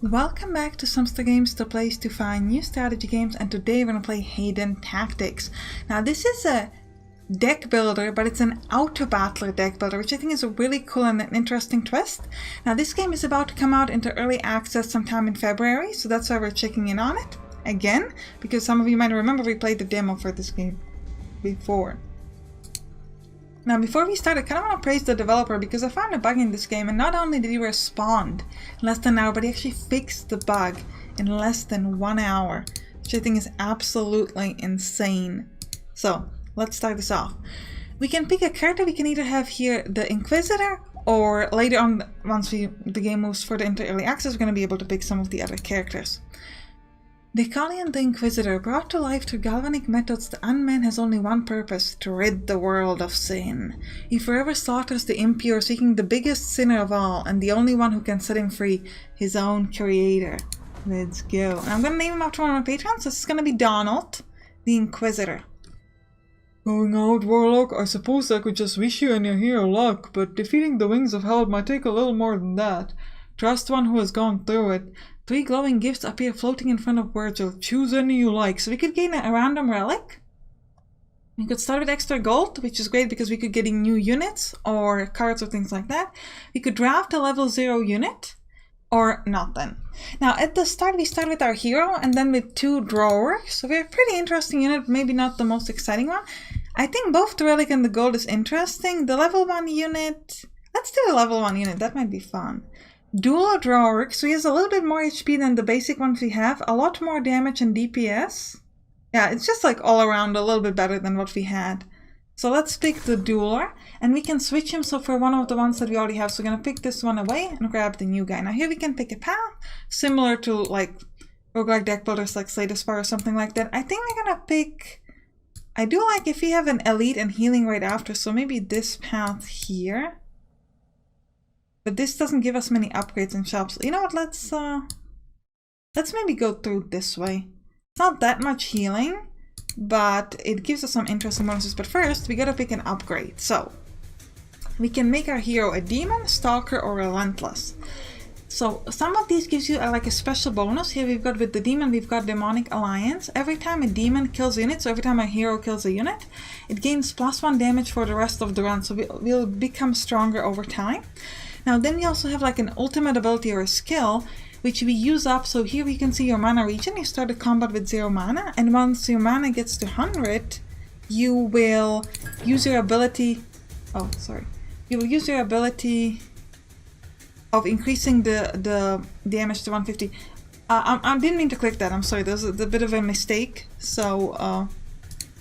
Welcome back to Sampstra Games, the place to find new strategy games, and today we're going to play Hadean Tactics. Now this is a deck builder, but it's an Autobattler deck builder, which I think is a really cool and an interesting twist. Now this game is about to come out into early access sometime in February, so that's why we're checking in on it again, because some of you might remember we played the demo for this game before. Now before we start, I kind of want to praise the developer because I found a bug in this game, and not only did he respond in less than an hour, but he actually fixed the bug in less than 1 hour, which I think is absolutely insane. So let's start this off. We can pick a character. We can either have here the Inquisitor, or later on, once the game moves further into early access, we're going to be able to pick some of the other characters. Decalion the Inquisitor, brought to life through galvanic methods, the unman has only one purpose: to rid the world of sin. He forever slaughters the impure, seeking the biggest sinner of all, and the only one who can set him free, his own creator. Let's go. And I'm going to name him after one of my patrons. This is going to be Donald, the Inquisitor. Going out, Warlock? I suppose I could just wish you and your hero luck, but defeating the wings of hell might take a little more than that. Trust one who has gone through it. 3 glowing gifts appear floating in front of Virgil. Choose any you like. So we could gain a random relic. We could start with extra gold, which is great because we could get in new units or cards or things like that. We could draft a level 0 unit, or not then. Now at the start we start with our hero and then with 2 drawers. So we have a pretty interesting unit, maybe not the most exciting one. I think both the relic and the gold is interesting. The level 1 unit, let's do the level 1 unit, that might be fun. Dual drawer, so he has a little bit more HP than the basic ones we have, a lot more damage and DPS. Yeah, it's just like all around a little bit better than what we had. So let's pick the dueler, and we can switch him so for one of the ones that we already have. So we're going to pick this one away and grab the new guy. Now here we can pick a path, similar to like roguelike deck builders like Slay the Spire or something like that. I think we're going to pick, I do like if we have an elite and healing right after, so maybe this path here. But this doesn't give us many upgrades in shops. You know what, let's maybe go through this way. It's not that much healing, but it gives us some interesting bonuses. But first, we gotta pick an upgrade. So, we can make our hero a demon, stalker, or relentless. So, some of these gives you like a special bonus. Here we've got with the demon, we've got demonic alliance. Every time a demon kills a unit, so every time a hero kills a unit, it gains +1 damage for the rest of the run. So we'll become stronger over time. Now then we also have like an ultimate ability or a skill which we use up. So here we can see your mana region. You start the combat with 0 mana, and once your mana gets to 100, you will use your ability, you will use your ability of increasing the damage to 150. I didn't mean to click that, I'm sorry, there's a bit of a mistake, so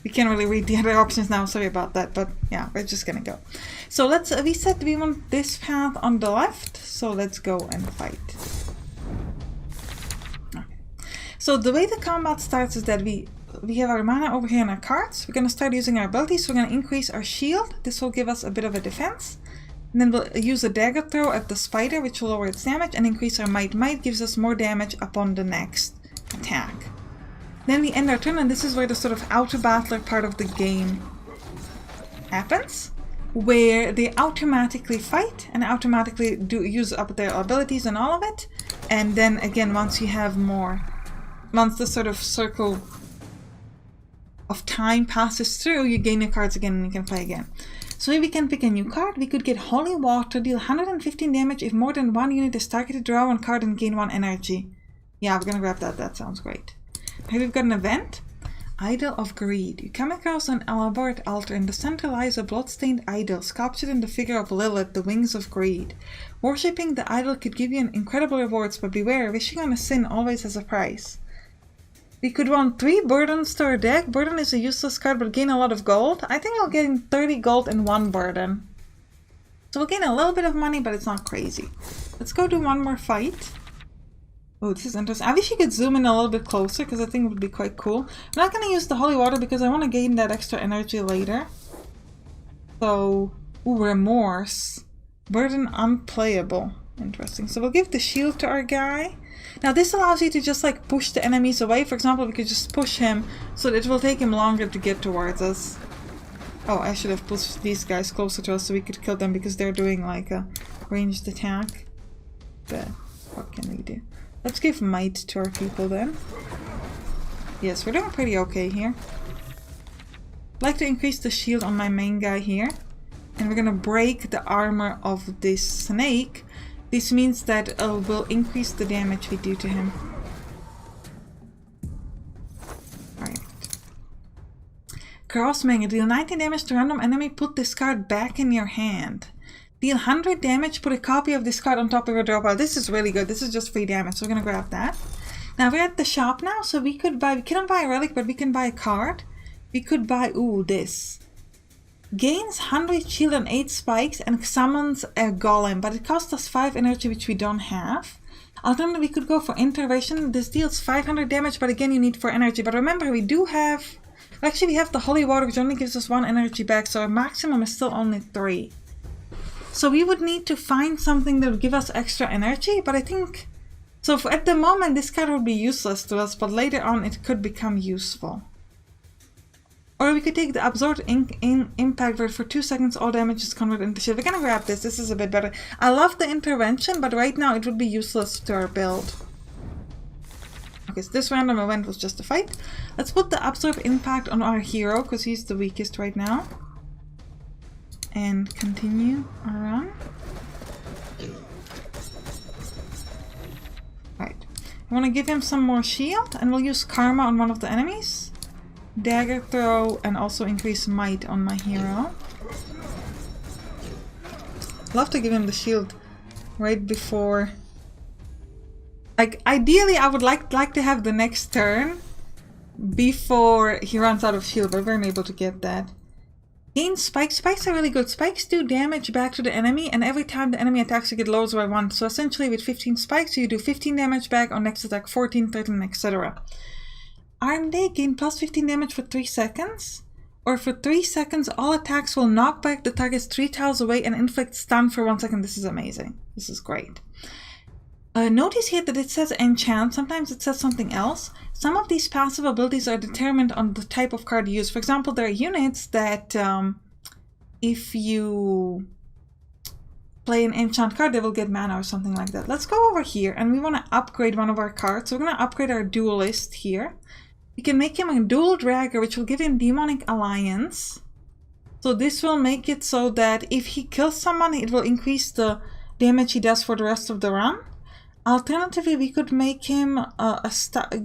we can't really read the other options now, sorry about that, but yeah, we're just gonna go. So let's, we said we want this path on the left, so let's go and fight. Okay. So the way the combat starts is that we have our mana over here in our cards. We're gonna start using our abilities, so we're gonna increase our shield. This will give us a bit of a defense. And then we'll use a dagger throw at the spider, which will lower its damage, and increase our might. Might gives us more damage upon the next attack. Then we end our turn, and this is where the sort of Autobattler part of the game happens, where they automatically fight and automatically use up their abilities and all of it. And then again, once you have more, once the sort of circle of time passes through, you gain your cards again and you can play again. So here we can pick a new card. We could get Holy Water, deal 115 damage if more than 1 unit is targeted, draw 1 card and gain 1 energy. Yeah, we're gonna grab that, that sounds great. Here we've got an event. Idol of Greed. You come across an elaborate altar. In the center lies a bloodstained idol, sculptured in the figure of Lilith, the wings of greed. Worshipping the idol could give you an incredible rewards, but beware, wishing on a sin always has a price. We could run 3 burdens to our deck. Burden is a useless card, but gain a lot of gold. I think we'll gain 30 gold in 1 burden. So we'll gain a little bit of money, but it's not crazy. Let's go do one more fight. Oh, this is interesting. I wish you could zoom in a little bit closer because I think it would be quite cool. I'm not going to use the Holy Water because I want to gain that extra energy later. So, ooh, Remorse. Burden unplayable. Interesting. So we'll give the shield to our guy. Now this allows you to just like push the enemies away. For example, we could just push him so that it will take him longer to get towards us. Oh, I should have pushed these guys closer to us so we could kill them because they're doing like a ranged attack. But what can we do? Let's give might to our people then. Yes, we're doing pretty okay here. I'd like to increase the shield on my main guy here. And we're gonna break the armor of this snake. This means that we'll increase the damage we do to him. Alright. Crossmanger. Deal 19 damage to random enemy. Put this card back in your hand. Deal 100 damage. Put a copy of this card on top of your draw pile. This is really good. This is just free damage. So we're gonna grab that. Now we're at the shop now. So we couldn't buy a relic, but we can buy a card. We could buy, ooh, this. Gains 100 shield and 8 spikes and summons a golem, but it costs us 5 energy, which we don't have. Alternatively, we could go for intervention. This deals 500 damage, but again, you need 4 energy. But remember, we do have... Actually, we have the holy water, which only gives us 1 energy back, so our maximum is still only 3. So we would need to find something that would give us extra energy, but I think... So at the moment, this card would be useless to us, but later on, it could become useful. Or we could take the absorbed impact where for 2 seconds all damage is converted into shield. We're gonna grab this. This is a bit better. I love the intervention, but right now it would be useless to our build. Okay, so this random event was just a fight. Let's put the absorb impact on our hero, because he's the weakest right now. And continue our run. Right. I want to give him some more shield, and we'll use Karma on one of the enemies. Dagger throw and also increase might on my hero. Love to give him the shield right before. Like ideally, I would like to have the next turn before he runs out of shield, but we weren't able to get that. Gain spikes. Spikes are really good. Spikes do damage back to the enemy, and every time the enemy attacks, you get lowers by 1. So essentially, with 15 spikes, you do 15 damage back on next attack, 14, 13, etc. Arm Day gain plus 15 damage for 3 seconds, or for 3 seconds all attacks will knock back the target's 3 tiles away and inflict stun for 1 second. This is amazing. This is great. Notice here that it says enchant. Sometimes it says something else. Some of these passive abilities are determined on the type of card used. For example, there are units that if you play an enchant card, they will get mana or something like that. Let's go over here, and we want to upgrade one of our cards. So we're going to upgrade our duelist here. We can make him a dual dragger, which will give him demonic alliance. So this will make it so that if he kills someone, it will increase the damage he does for the rest of the run. Alternatively, we could make him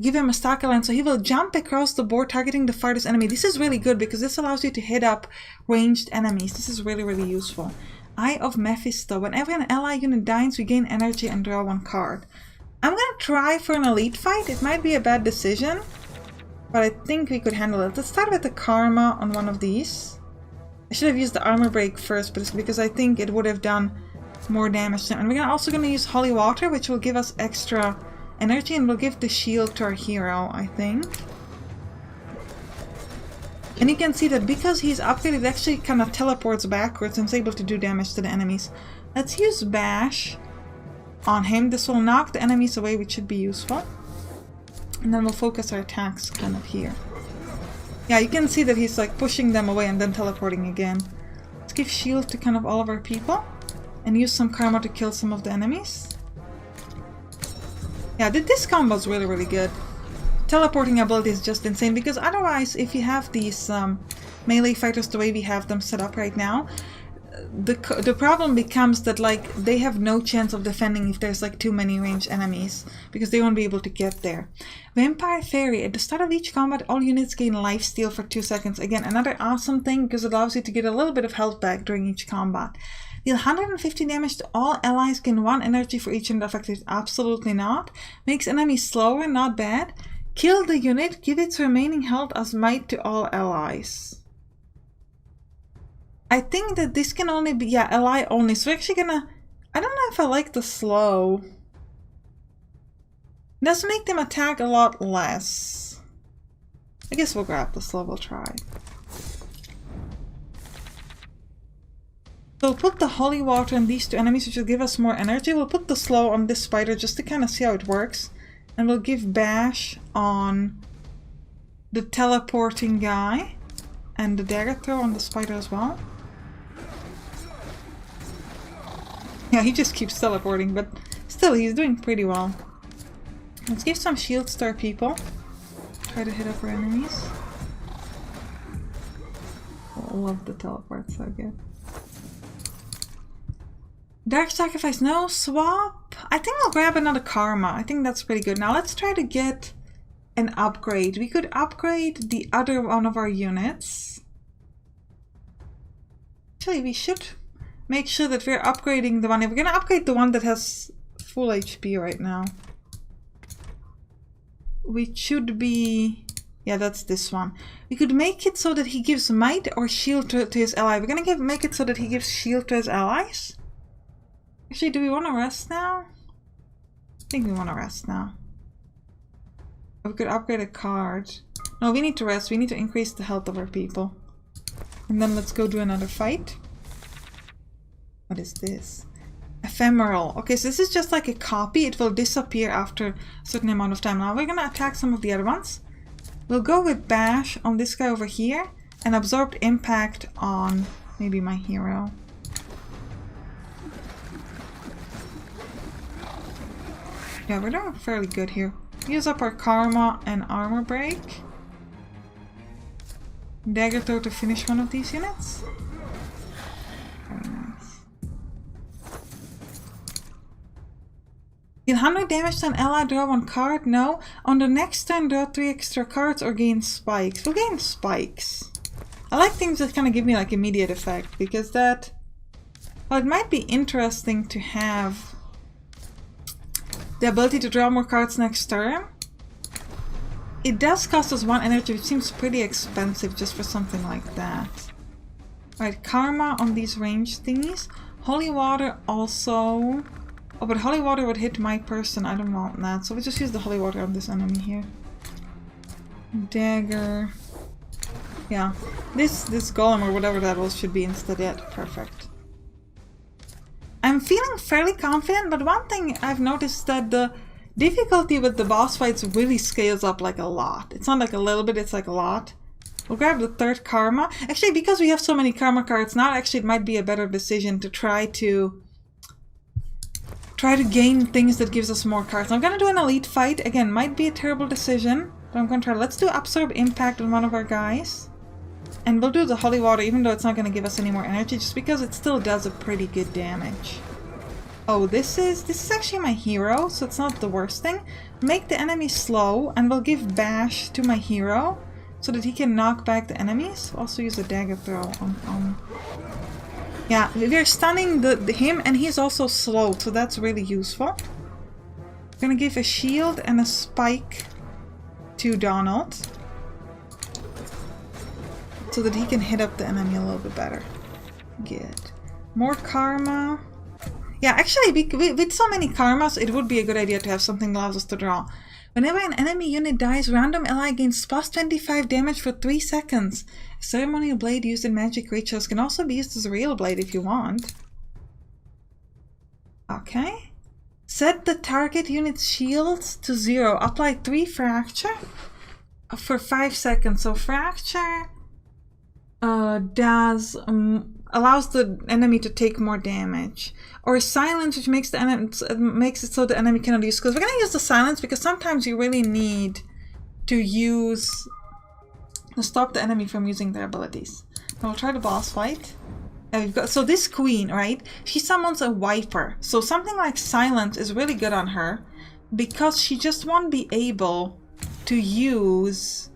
give him a stack alliance, so he will jump across the board targeting the farthest enemy. This is really good because this allows you to hit up ranged enemies. This is really, really useful. Eye of Mephisto. Whenever an ally unit dies, we gain energy and draw 1 card. I'm gonna try for an elite fight. It might be a bad decision, but I think we could handle it. Let's start with the Karma on one of these. I should have used the armor break first, but it's because I think it would have done more damage to him. And we're also going to use Holy Water, which will give us extra energy, and we'll give the shield to our hero, I think. And you can see that because he's upgraded, it actually kind of teleports backwards and is able to do damage to the enemies. Let's use Bash on him. This will knock the enemies away, which should be useful. And then we'll focus our attacks kind of here. Yeah, you can see that he's like pushing them away and then teleporting again. Let's give shield to kind of all of our people. And use some Karma to kill some of the enemies. Yeah, this combo is really, really good. Teleporting ability is just insane, because otherwise, if you have these melee fighters the way we have them set up right now, the problem becomes that like they have no chance of defending if there's like too many ranged enemies, because they won't be able to get there. Vampire Fairy. At the start of each combat, all units gain lifesteal for 2 seconds. Again, another awesome thing, because it allows you to get a little bit of health back during each combat. Deal 150 damage to all allies, gain 1 energy for each unit affected. Absolutely not. Makes enemies slower, not bad. Kill the unit, give its remaining health as might to all allies. I think that this can only be, yeah, ally only. So we're actually gonna, I don't know if I like the slow. It does make them attack a lot less. I guess we'll grab the slow, we'll try. So we'll put the Holy Water on these 2 enemies, which will give us more energy. We'll put the slow on this spider just to kind of see how it works. And we'll give Bash on the teleporting guy. And the dagger throw on the spider as well. Yeah, he just keeps teleporting, but still, he's doing pretty well. Let's give some shields to our people. Try to hit up our enemies. Oh, I love the teleport, so good. Dark Sacrifice, no. Swap. I think I'll grab another Karma. I think that's pretty good. Now let's try to get an upgrade. We could upgrade the other one of our units. Actually, we should make sure that we're upgrading the one. We're going to upgrade the one that has full HP right now. We should be... yeah, that's this one. We could make it so that he gives might or shield to his ally. We're going to make it so that he gives shield to his allies. Actually, do we want to rest now? I think we want to rest now. We could upgrade a card. No, we need to rest. We need to increase the health of our people. And then let's go do another fight. What is this? Ephemeral. Okay, so this is just like a copy. It will disappear after a certain amount of time. Now we're going to attack some of the other ones. We'll go with Bash on this guy over here. And Absorbed Impact on maybe my hero. Yeah, we're doing fairly good here. Use up our Karma and Armor Break. Dagger Throw to finish one of these units. Very nice. Deal 100 damage to an ally, draw 1 card? No. On the next turn, draw 3 extra cards or gain spikes. We'll gain spikes. I like things that kind of give me like immediate effect because that... well, it might be interesting to have the ability to draw more cards next turn. It does cost us 1 energy, which seems pretty expensive just for something like that. Alright, Karma on these range thingies. Holy Water also... oh, but Holy Water would hit my person. I don't want that. So we'll just use the Holy Water on this enemy here. Dagger. Yeah. This golem or whatever that was should be instead it. Perfect. I'm feeling fairly confident, but one thing I've noticed that the difficulty with the boss fights really scales up like a lot. It's not like a little bit, it's like a lot. We'll grab the 3rd Karma. Actually, because we have so many Karma cards now, actually it might be a better decision to try to gain things that gives us more cards. I'm gonna do an elite fight. Again, might be a terrible decision, but I'm gonna try. Let's do Absorb Impact on one of our guys. And we'll do the Holy Water, even though it's not gonna give us any more energy, just because it still does a pretty good damage. Oh, this is actually my hero, so it's not the worst thing. Make the enemy slow, and we'll give Bash to my hero, so that he can knock back the enemies. We'll also use a Dagger Throw on... yeah, we're stunning him, and he's also slow, so that's really useful. I'm gonna give a shield and a spike to Donald, so that he can hit up the enemy a little bit better. Good. More Karma. Yeah, actually, with so many Karmas, it would be a good idea to have something that allows us to draw. Whenever an enemy unit dies, random ally gains plus 25 damage for 3 seconds. A ceremonial blade used in magic rituals can also be used as a real blade if you want. Okay. Set the target unit's shields to 0. Apply 3 Fracture for 5 seconds. So Fracture allows the enemy to take more damage. Or Silence, which makes makes it so the enemy cannot use skills. We're going to use the Silence because sometimes you really need to stop the enemy from using their abilities. Now we'll try the boss fight. So this queen, right? She summons a Viper. So something like Silence is really good on her because she just won't be able to use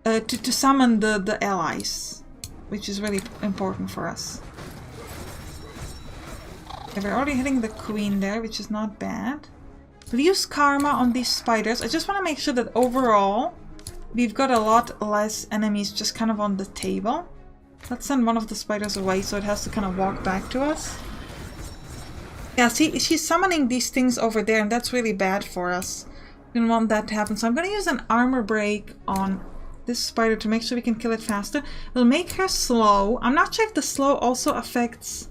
to summon the allies, which is really important for us. Okay, we're already hitting the queen there, which is not bad. We'll use Karma on these spiders. I just want to make sure that overall we've got a lot less enemies just kind of on the table. Let's send one of the spiders away so it has to kind of walk back to us. Yeah, see, she's summoning these things over there, and that's really bad for us. We don't want that to happen. So I'm going to use an Armor Break on this spider to make sure we can kill it faster. We'll make her slow. I'm not sure if the slow also affects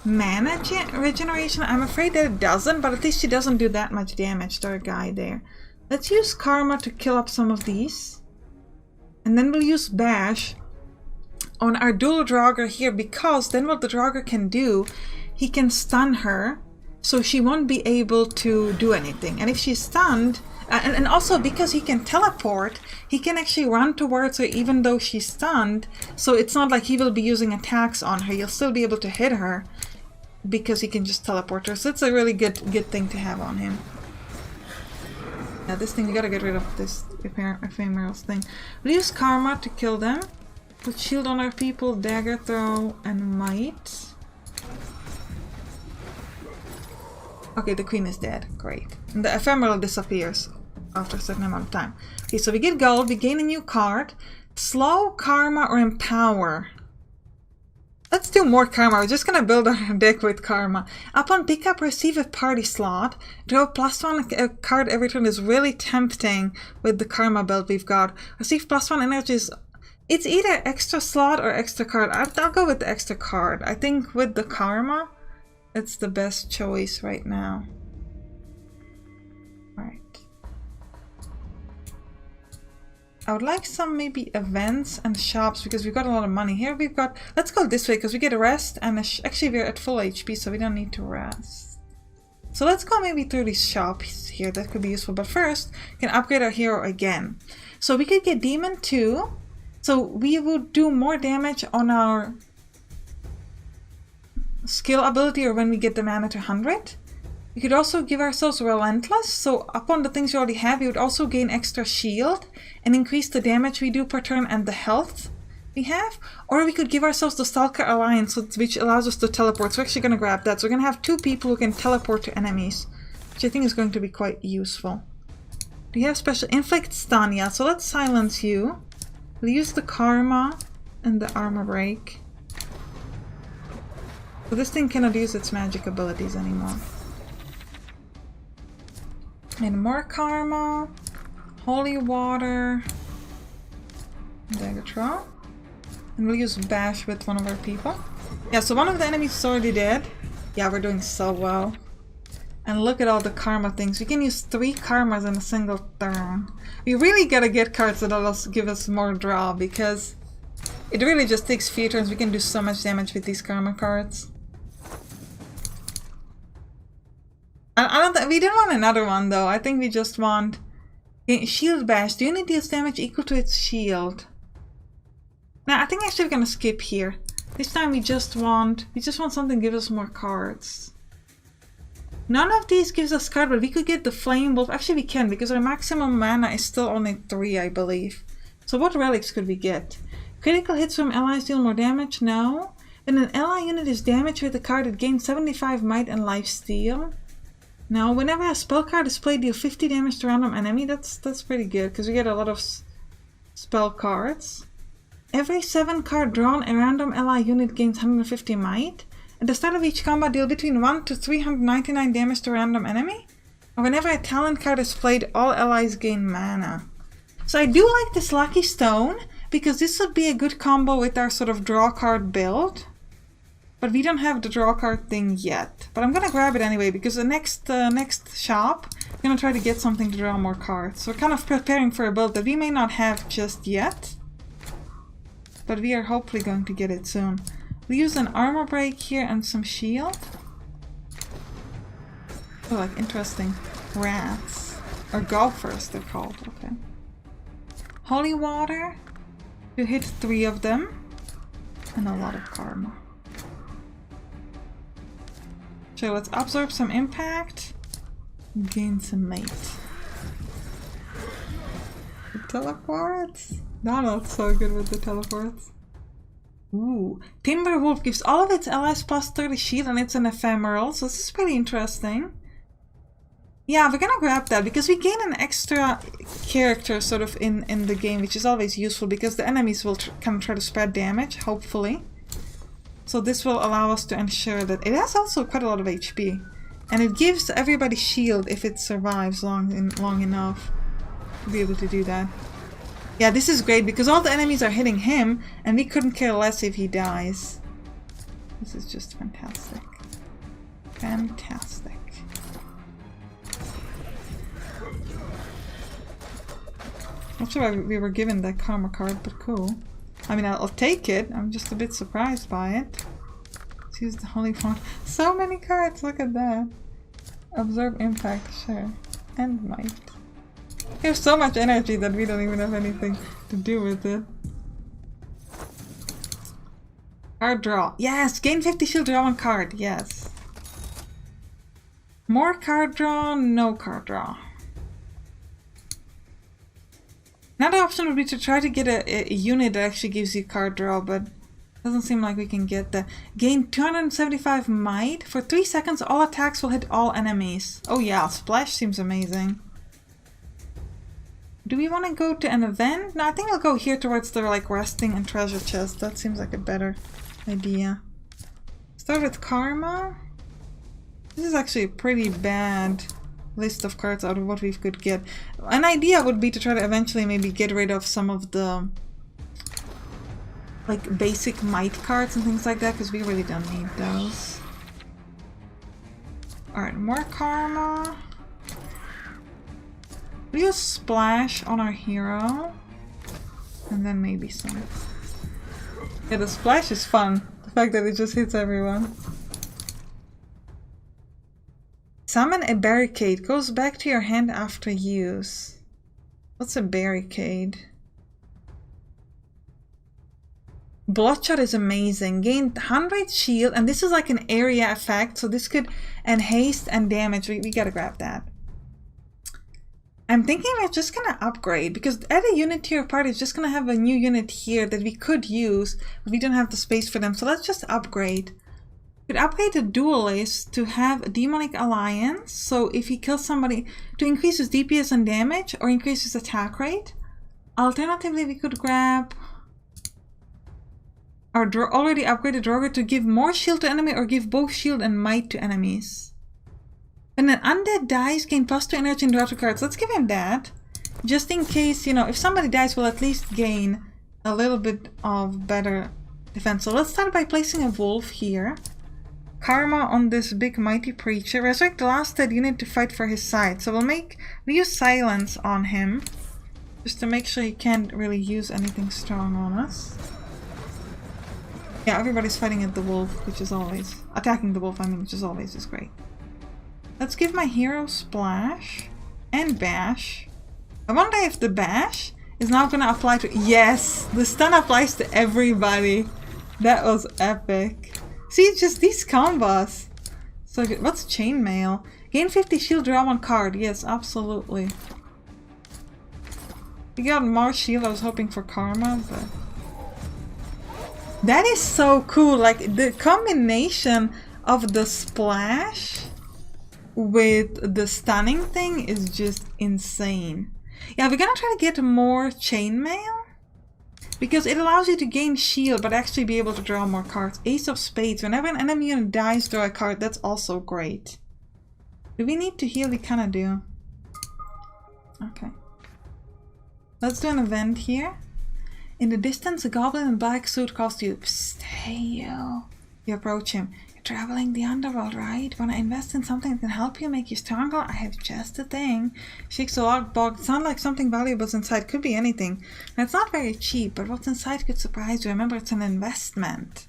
mana regeneration. I'm afraid that it doesn't, but at least she doesn't do that much damage to our guy there. Let's use Karma to kill up some of these. And then we'll use Bash on our dual Draugr here, because then what the Draugr can do, he can stun her, so she won't be able to do anything. And if she's stunned, and also because he can teleport, he can actually run towards her even though she's stunned. So it's not like he will be using attacks on her. You'll still be able to hit her because he can just teleport her. So it's a really good thing to have on him. Now this thing, we gotta get rid of this ephemerals thing. We'll use Karma to kill them. Put shield on our people, dagger throw, and might. Okay, the queen is dead. Great. And the ephemeral disappears after a certain amount of time. Okay, so we get gold, we gain a new card. Slow, Karma, or Empower. Let's do more Karma. We're just gonna build our deck with Karma. Upon pickup, receive a party slot. Draw +1 card every turn is really tempting with the Karma build we've got. Receive +1 energies. It's either extra slot or extra card. I'll go with the extra card. I think with the Karma, it's the best choice right now. Alright. I would like some maybe events and shops because we've got a lot of money. Here we've got, let's go this way because we get a rest and actually we're at full HP, so we don't need to rest. So let's go maybe through these shops here, that could be useful. But first, we can upgrade our hero again. So we could get Demon 2. So we would do more damage on our skill ability or when we get the mana to 100. We could also give ourselves Relentless, so upon the things you already have, you would also gain extra shield and increase the damage we do per turn and the health we have. Or we could give ourselves the Stalker Alliance, which allows us to teleport. So we're actually going to grab that. So we're going to have 2 people who can teleport to enemies, which I think is going to be quite useful. Do you have special inflict stun? Yeah, so let's silence you. We'll use the Karma and the armor break. So this thing cannot use its magic abilities anymore. And more Karma, Holy Water, Dagger Throw. And we'll use Bash with one of our people. Yeah, so one of the enemies is already dead. Yeah, we're doing so well. And look at all the Karma things. We can use 3 Karmas in a single turn. We really gotta get cards that'll give us more draw because it really just takes few turns. We can do so much damage with these Karma cards. We didn't want another one though. I think we just want Shield Bash. The unit deals damage equal to its shield. Now I think actually we're gonna skip here. This time we just want something to give us more cards. None of these gives us card, but we could get the Flame Wolf. Actually we can because our maximum mana is still only 3, I believe. So what relics could we get? Critical hits from allies deal more damage? No. When an ally unit is damaged with a card, it gains 75 might and lifesteal. Now, whenever a spell card is played, deal 50 damage to random enemy. That's pretty good because we get a lot of spell cards. Every 7 card drawn, a random ally unit gains 150 might. At the start of each combat, deal between 1 to 399 damage to random enemy. Or whenever a talent card is played, all allies gain mana. So I do like this Lucky Stone because this would be a good combo with our sort of draw card build. But we don't have the draw card thing yet. But I'm gonna grab it anyway because the next shop, I'm gonna try to get something to draw more cards. So we're kind of preparing for a build that we may not have just yet. But we are hopefully going to get it soon. We use an armor break here and some shield. Oh, like interesting rats. Or golfers they're called, okay. Holy Water. You hit 3 of them. And a lot of Karma. So let's absorb some impact, gain some mate. The teleports? Donald's so good with the teleports. Ooh, Timberwolf gives all of its allies plus 30 shield and it's an ephemeral, so this is pretty interesting. Yeah, we're gonna grab that because we gain an extra character sort of in the game, which is always useful because the enemies will kind of try to spread damage, hopefully. So this will allow us to ensure that it has also quite a lot of HP. And it gives everybody shield if it survives long enough to be able to do that. Yeah, this is great because all the enemies are hitting him and we couldn't care less if he dies. This is just fantastic. Fantastic. Not sure why we were given that Karma card, but cool. I mean, I'll take it. I'm just a bit surprised by it. Let's use the Holy Font. So many cards, look at that. Absorb impact, sure. And might. We have so much energy that we don't even have anything to do with it. Card draw. Yes! Gain 50 shield, draw one card. Yes. More card draw, no card draw. Another option would be to try to get a unit that actually gives you card draw, but doesn't seem like we can get that. Gain 275 might. For 3 seconds, all attacks will hit all enemies. Oh yeah, splash seems amazing. Do we want to go to an event? No, I think I'll go here towards the like resting and treasure chest. That seems like a better idea. Start with Karma. This is actually a pretty bad list of cards out of what we could get. An idea would be to try to eventually maybe get rid of some of the like basic might cards and things like that, because we really don't need those. Alright, more Karma. We use Splash on our hero. And then maybe some. Yeah, the Splash is fun. The fact that it just hits everyone. Summon a barricade. Goes back to your hand after use. What's a barricade? Bloodshot is amazing. Gain 100 shield, and this is like an area effect, so this could and haste and damage. We gotta grab that. I'm thinking we're just gonna upgrade, because add a unit to your party is just gonna have a new unit here that we could use, but we don't have the space for them, so let's just upgrade. We could upgrade the duelist to have a demonic alliance, so if he kills somebody, to increase his DPS and damage, or increase his attack rate. Alternatively, we could grab our already upgraded Droger to give more shield to enemy, or give both shield and might to enemies. And then undead dies, gain +2 energy and draw 2 cards. Let's give him that. Just in case, you know, if somebody dies, we'll at least gain a little bit of better defense. So let's start by placing a wolf here. Karma on this big mighty preacher. Resurrect the last dead unit to fight for his side. So we'll use silence on him, just to make sure he can't really use anything strong on us. Yeah, everybody's fighting at the wolf, which is always... attacking the wolf, I mean, which is always just great. Let's give my hero Splash and Bash. I wonder if the Bash is now gonna apply to... Yes! The stun applies to everybody. That was epic. See, it's just these combos. So good. What's Chainmail? Gain 50 shield, draw 1 card. Yes, absolutely. We got more shield. I was hoping for Karma, but... That is so cool. Like, the combination of the Splash with the stunning thing is just insane. Yeah, we're gonna try to get more Chainmail, because it allows you to gain shield but actually be able to draw more cards. Ace of Spades. Whenever an enemy unit dies, draw a card. That's also great. Do we need to heal? We kinda do. Okay. Let's do an event here. In the distance, a goblin in black suit calls to you. Psst, hey you. You approach him. You're traveling the underworld, right? Wanna invest in something that can help you make you stronger? I have just the thing. Shakes a log box. Sounds like something valuable's inside. Could be anything. And it's not very cheap, but what's inside could surprise you. Remember, it's an investment.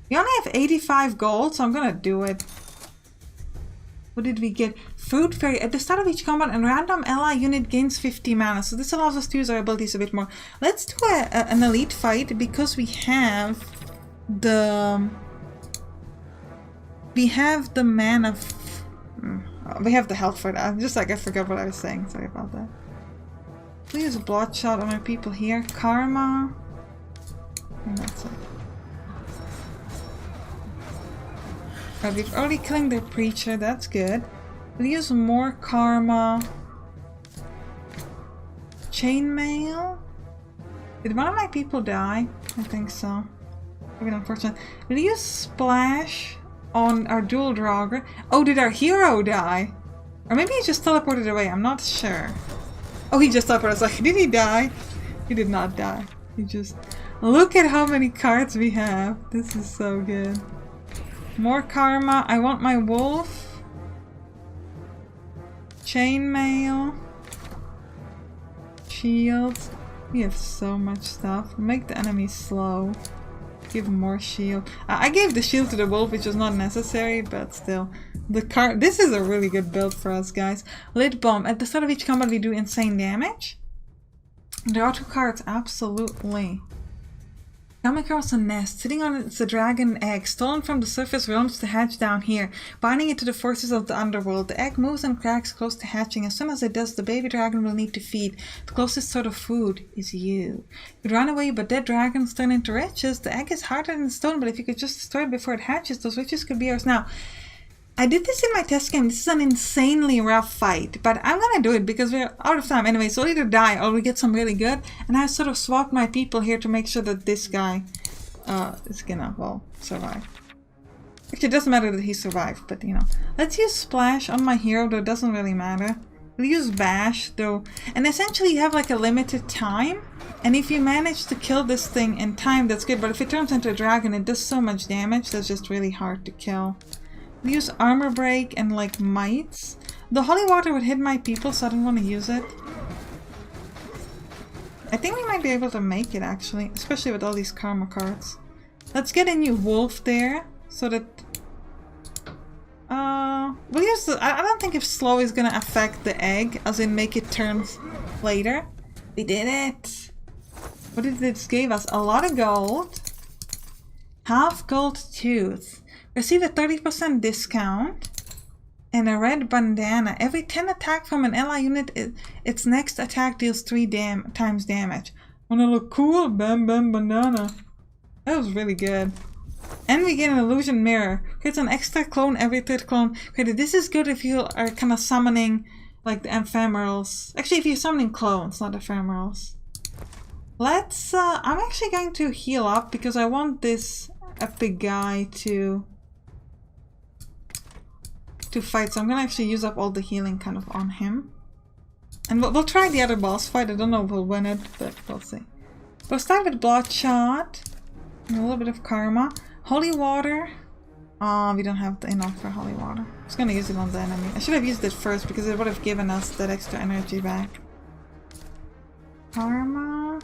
We only have 85 gold, so I'm gonna do it. What did we get? Fruit Fairy. At the start of each combat, a random ally unit gains 50 mana. So this allows us to use our abilities a bit more. Let's do an elite fight, because we have the... We have the mana... We have the health for that. I'm just like, I forgot what I was saying. Sorry about that. We use Bloodshot on our people here. Karma. And that's it. Right, we've already killed the preacher, that's good. We'll use more Karma. Chainmail? Did one of my people die? I think so. Very unfortunate. We'll use Splash on our dual Draugr. Oh, did our hero die? Or maybe he just teleported away, I'm not sure. Oh, he just teleported. I was like, did he die? He did not die. He just... Look at how many cards we have. This is so good. More Karma. I want my wolf. Chainmail. Shields. We have so much stuff. Make the enemies slow. Give more shield. I gave the shield to the wolf, which was not necessary, but still. This is a really good build for us, guys. Lit bomb. At the start of each combat, we do insane damage. There are 2 cards, absolutely. Coming across a nest, sitting on it's a dragon egg, stolen from the surface realms to hatch down here, binding it to the forces of the underworld. The egg moves and cracks close to hatching. As soon as it does, the baby dragon will need to feed. The closest sort of food is you. You run away, but dead dragons turn into riches. The egg is harder than stone, but if you could just destroy it before it hatches, those riches could be ours. Now, I did this in my test game. This is an insanely rough fight, but I'm gonna do it because we're out of time anyway, so we'll either die or we get some really good. And I sort of swapped my people here to make sure that this guy is gonna, well, survive. Actually, it doesn't matter that he survived, but you know. Let's use Splash on my hero, though it doesn't really matter. We'll use Bash, though. And essentially you have like a limited time. And if you manage to kill this thing in time, that's good. But if it turns into a dragon, it does so much damage, that's just really hard to kill. We use Armor Break and like Mites. The Holy Water would hit my people, so I don't want to use it. I think we might be able to make it actually, especially with all these Karma cards. Let's get a new Wolf there, so that... we'll use the... I don't think if slow is gonna affect the egg, as in make it turn later. We did it! What did this give us? A lot of gold. Half gold tooth. Receive a 30% discount and a red bandana. Every 10 attack from an ally unit, its next attack deals 3 times damage. Wanna look cool? Bam bam bandana. That was really good. And we get an illusion mirror. Creates an extra clone every 3rd clone created. This is good if you are kind of summoning like the ephemerals. Actually, if you're summoning clones, not ephemerals. Let's, I'm actually going to heal up because I want this epic guy to fight, so I'm gonna actually use up all the healing kind of on him. And we'll try the other boss fight. I don't know if we'll win it, but we'll see. We'll start with Bloodshot. And a little bit of Karma. Holy Water. Oh, we don't have enough for Holy Water. I was gonna use it on the enemy. I should have used it first because it would have given us that extra energy back. Karma.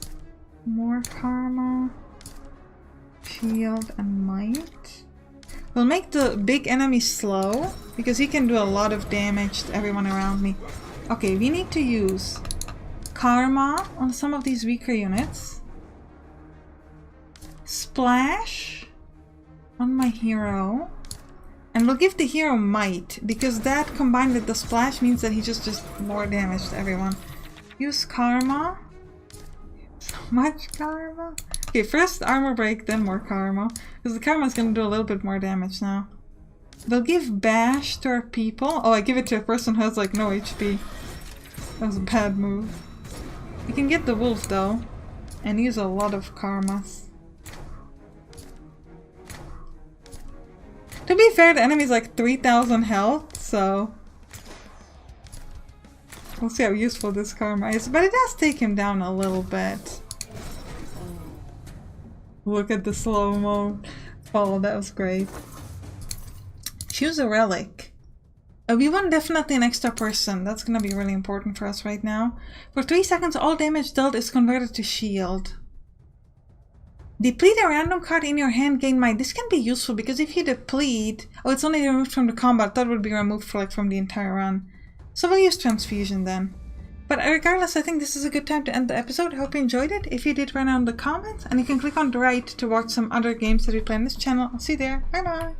More Karma. Shield and Might. We'll make the big enemy slow, because he can do a lot of damage to everyone around me. Okay, we need to use Karma on some of these weaker units. Splash on my hero. And we'll give the hero Might, because that combined with the Splash means that he just more damage to everyone. Use Karma. So much Karma. Okay, first Armor Break, then more Karma. Because the Karma is going to do a little bit more damage now. We'll give Bash to our people. Oh, I give it to a person who has like no HP. That was a bad move. You can get the Wolf though. And use a lot of Karmas. To be fair, the enemy's like 3000 health, so... we'll see how useful this Karma is. But it does take him down a little bit. Look at the slow-mo. Oh, that was great. Choose a relic. We want definitely an extra person. That's gonna be really important for us right now. For 3 seconds, all damage dealt is converted to shield. Deplete a random card in your hand, gain might. This can be useful because if you deplete... oh, it's only removed from the combat. That would be removed for like from the entire run. So we'll use Transfusion then. But regardless, I think this is a good time to end the episode. I hope you enjoyed it. If you did, write down in the comments. And you can click on the right to watch some other games that we play on this channel. I'll see you there. Bye bye.